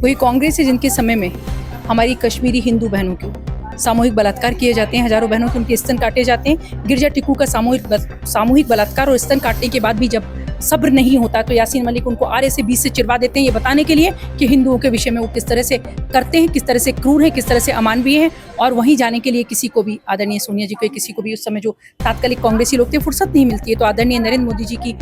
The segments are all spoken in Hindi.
वही कांग्रेस है जिनके समय में हमारी कश्मीरी हिंदू बहनों के सामूहिक बलात्कार किए जाते हैं, हजारों बहनों के उनके स्तन काटे जाते हैं। गिरजा टिक्कू का सामूहिक बलात्कार और स्तन काटने के बाद भी जब सब्र नहीं होता तो यासीन मलिक उनको आरे से 20 से चिरवा देते हैं, ये बताने के लिए कि हिंदुओं के विषय में वो किस तरह से करते हैं, किस तरह से क्रूर हैं, किस तरह से अमानवीय हैं। और वहीं जाने के लिए किसी को भी, आदरणीय सोनिया जी को, किसी को भी उस समय जो तात्कालिक कांग्रेसी लोग थे, फुर्सत नहीं मिलती है। तो आदरणीय नरेंद्र मोदी जी की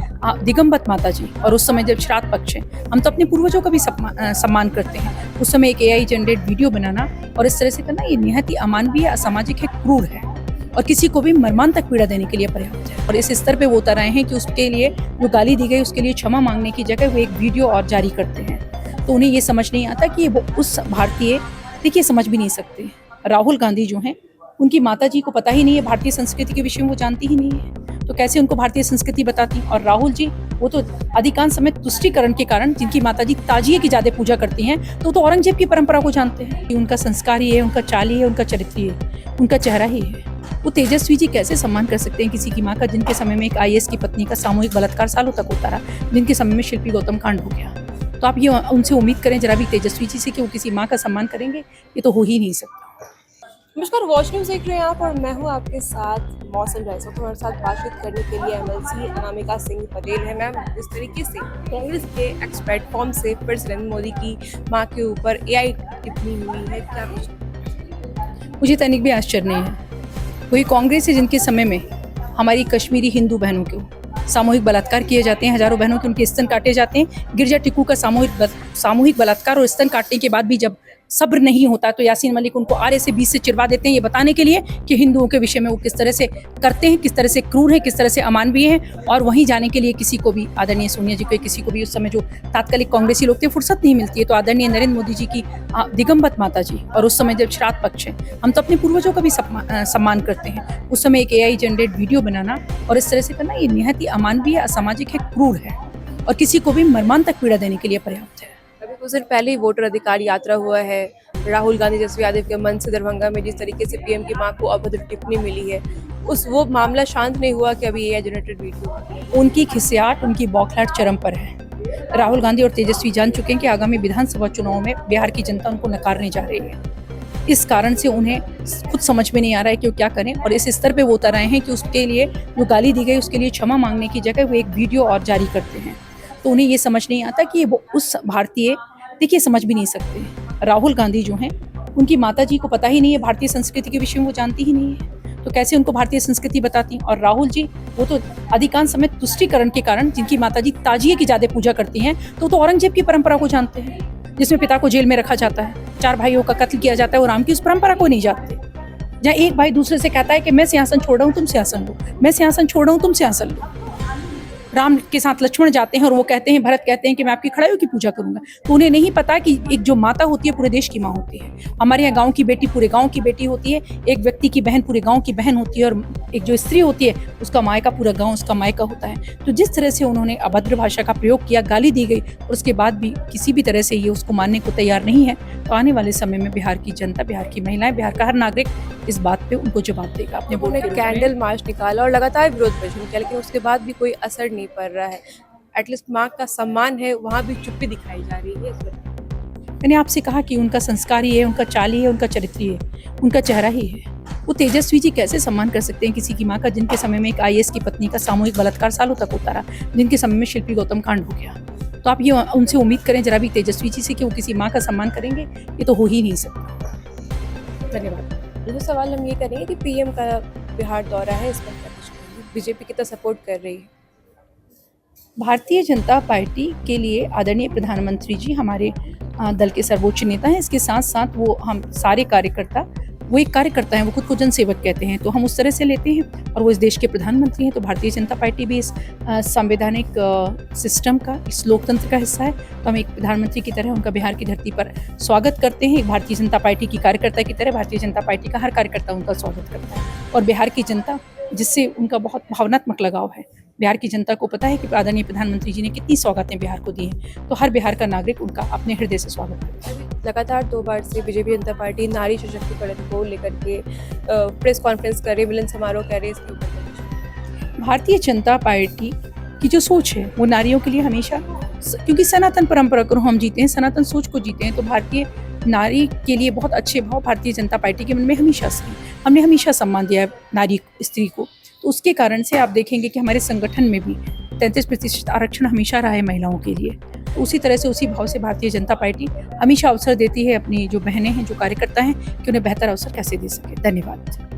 दिगंबत माता जी, और उस समय जब श्राद्ध पक्ष है, हम तो अपने पूर्वजों का भी सम्मान करते हैं। उस समय एक AI जनरेट वीडियो बनाना और इस तरह से करना, ये निहायत ही अमानवीय, असामाजिक है, क्रूर है और किसी को भी मर्मांतक पीड़ा देने के लिए पर्याप्त है। और इस स्तर पे वो उतर आए हैं कि उसके लिए जो गाली दी गई उसके लिए क्षमा मांगने की जगह वो एक वीडियो और जारी करते हैं। तो उन्हें ये समझ नहीं आता कि वो उस भारतीय, देखिए समझ भी नहीं सकते। राहुल गांधी जो हैं, उनकी माता जी को पता ही नहीं है भारतीय संस्कृति के विषय में, वो जानती ही नहीं है, तो कैसे उनको भारतीय संस्कृति बताती। और राहुल जी, वो तो अधिकांश समय तुष्टीकरण के कारण, जिनकी माता जी ताजिए की ज्यादा पूजा करती हैं, तो औरंगजेब की परंपरा को जानते हैं कि उनका संस्कार ही है, उनका चाल ही है, उनका चरित्र है, उनका चेहरा ही है। वो तेजस्वी जी कैसे सम्मान कर सकते हैं किसी की माँ का, जिनके समय में एक IAS की पत्नी का सामूहिक बलात्कार सालों तक होता रहा, जिनके समय में शिल्पी गौतम कांड हो गया। तो आप ये उनसे उम्मीद करें जरा भी तेजस्वी जी से कि वो किसी माँ का सम्मान करेंगे, ये तो हो ही नहीं सकता। नमस्कार, वॉच न्यूज़ देख रहे हैं आप और मैं हूं आपके साथ मौसम राइस। तो हमारे साथ बातचीत करने के लिए MLC अनामिका सिंह पटेल है। मैम, जिस तरीके से कांग्रेस के एक्स प्लेटफॉर्म से फिर नरेंद्र मोदी की मां के ऊपर AI टिप्पणी हुई है, क्या कुछ? मुझे तनिक भी आश्चर्य नहीं है। वही कांग्रेस है जिनके समय में हमारी कश्मीरी हिंदू बहनों के सामूहिक बलात्कार किए जाते हैं, हजारों बहनों के उनके स्तन काटे जाते हैं। गिरजा टिक्कू का सामूहिक बलात्कार और स्तन काटने के बाद भी जब सब्र नहीं होता तो यासीन मलिक उनको आरे से 20 से चिरवा देते हैं, ये बताने के लिए कि हिंदुओं के विषय में वो किस तरह से करते हैं, किस तरह से क्रूर हैं, किस तरह से अमानवीय हैं। और वहीं जाने के लिए किसी को भी, आदरणीय सोनिया जी को, किसी को भी उस समय जो तात्कालिक कांग्रेसी लोग थे, फुर्सत नहीं मिलती है। तो आदरणीय नरेंद्र मोदी जी की दिगंबत माता जी, और उस समय जब श्राद्ध पक्ष है, हम तो अपने पूर्वजों का भी सम्मान करते हैं। उस समय एक AI जनरेट वीडियो बनाना और इस तरह से करना, ये निहायत ही अमानवीय, असामाजिक है, क्रूर है और किसी को भी मर्मांतक पीड़ा देने के लिए पर्याप्त है। अभी कुछ दिन पहले ही वोटर अधिकार यात्रा हुआ है। राहुल गांधी जसवी यादव के मन से दरभंगा में जिस तरीके से PM की मां को अभद्र टिप्पणी मिली है, वो मामला शांत नहीं हुआ कि अभी AI जनरेटेड वीडियो? उनकी खिसियाट, उनकी बौखलाहट चरम पर है। राहुल गांधी और तेजस्वी जान चुके हैं कि आगामी विधानसभा चुनाव में बिहार की जनता उनको नकारने जा रही है। इस कारण से उन्हें खुद समझ में नहीं आ रहा है कि वो क्या करें, और इस स्तर पे वो उतर आए हैं कि उसके लिए जो गाली दी गई उसके लिए क्षमा मांगने की जगह वो एक वीडियो और जारी करते हैं। तो उन्हें ये समझ नहीं आता कि वो उस भारतीय, देखिए समझ भी नहीं सकते। राहुल गांधी जो हैं, उनकी माता जी को पता ही नहीं है भारतीय संस्कृति के विषय में, वो जानती ही नहीं है, तो कैसे उनको भारतीय संस्कृति बताती। और राहुल जी, वो तो अधिकांश समय तुष्टीकरण के कारण, जिनकी माता जी ताजिए की ज्यादा पूजा करती हैं, तो औरंगजेब की परंपरा को जानते हैं, जिसमें पिता को जेल में रखा जाता है, 4 भाइयों का कत्ल किया जाता है, और राम की उस परंपरा को नहीं जानते, जहाँ एक भाई दूसरे से कहता है कि मैं सिंहासन छोड़ रहा हूँ, तुम सिंहासन लो, मैं सिंहासन छोड़ रहा हूँ, तुम सिंहासन लो। राम के साथ लक्ष्मण जाते हैं और वो कहते हैं, भरत कहते हैं कि मैं आपकी खड़ाइयों की पूजा करूंगा। तो उन्हें नहीं पता कि एक जो माता होती है पूरे देश की माँ होती है। हमारे यहाँ गांव की बेटी पूरे गांव की बेटी होती है, एक व्यक्ति की बहन पूरे गांव की बहन होती है, और एक जो स्त्री होती है उसका मायका, पूरा गांव उसका मायका होता है। तो जिस तरह से उन्होंने अभद्र भाषा का प्रयोग किया, गाली दी गई, और उसके बाद भी किसी भी तरह से ये उसको मानने को तैयार नहीं है, तो आने वाले समय में बिहार की जनता, बिहार की महिलाएं, बिहार का हर नागरिक इस बात पे उनको जवाब देगा। अपने उन्होंने कैंडल मार्च निकाला और लगातार विरोध प्रदर्शन किया, लेकिन उसके बाद भी कोई असर नहीं पड़ रहा है। एटलीस्ट माँ का सम्मान है, वहाँ भी चुप्पी दिखाई जा रही है। मैंने आपसे कहा कि उनका संस्कार ही है, उनका चाल ही है, उनका चरित्र ही है, उनका चेहरा ही है। वो तेजस्वी जी कैसे सम्मान कर सकते हैं किसी की माँ का, जिनके समय में एक IAS की पत्नी का सामूहिक बलात्कार सालों तक होता रहा, जिनके समय में शिल्पी गौतम कांड हो गया। तो आप ये उनसे उम्मीद करें जरा भी तेजस्वी जी से कि वो किसी माँ का सम्मान करेंगे, ये तो हो ही नहीं सकता। धन्यवाद। दूसरा सवाल हम ये करेंगे कि PM का बिहार दौरा है, इस पर क्या कुछ कहेंगे? BJP कितना सपोर्ट कर रही है? भारतीय जनता पार्टी के लिए आदरणीय प्रधानमंत्री जी हमारे दल के सर्वोच्च नेता हैं। इसके साथ साथ वो हम सारे कार्यकर्ता, वो एक कार्यकर्ता हैं, वो खुद को जनसेवक कहते हैं, तो हम उस तरह से लेते हैं, और वो इस देश के प्रधानमंत्री हैं। तो भारतीय जनता पार्टी भी इस संवैधानिक सिस्टम का, इस लोकतंत्र का हिस्सा है। तो हम एक प्रधानमंत्री की तरह उनका बिहार की धरती पर स्वागत करते हैं। एक भारतीय जनता पार्टी की कार्यकर्ता की तरह भारतीय जनता पार्टी का हर कार्यकर्ता उनका स्वागत करता है, और बिहार की जनता, जिससे उनका बहुत भावनात्मक लगाव है, बिहार की जनता को पता है कि आदरणीय प्रधानमंत्री जी ने कितनी सौगातें बिहार को दी हैं, तो हर बिहार का नागरिक उनका अपने हृदय से स्वागत करता है। लगातार 2 बार से बीजेपी जनता पार्टी नारी सशक्तिकरण को लेकर के प्रेस कॉन्फ्रेंस कर रही, मिलन समारोह कर रही, इसके ऊपर भारतीय जनता पार्टी की जो सोच है वो नारियों के लिए हमेशा क्योंकि सनातन परंपरा को हम जीते हैं, सनातन सोच को जीते हैं, तो भारतीय नारी के लिए बहुत अच्छे भाव भारतीय जनता पार्टी के मन में हमेशा से हैं। हमने हमेशा सम्मान दिया है नारी स्त्री को, तो उसके कारण से आप देखेंगे कि हमारे संगठन में भी 33% आरक्षण हमेशा रहा है महिलाओं के लिए। तो उसी तरह से उसी भाव से भारतीय जनता पार्टी हमेशा अवसर देती है अपनी जो बहनें हैं, जो कार्यकर्ता हैं, कि उन्हें बेहतर अवसर कैसे दे सके। धन्यवाद।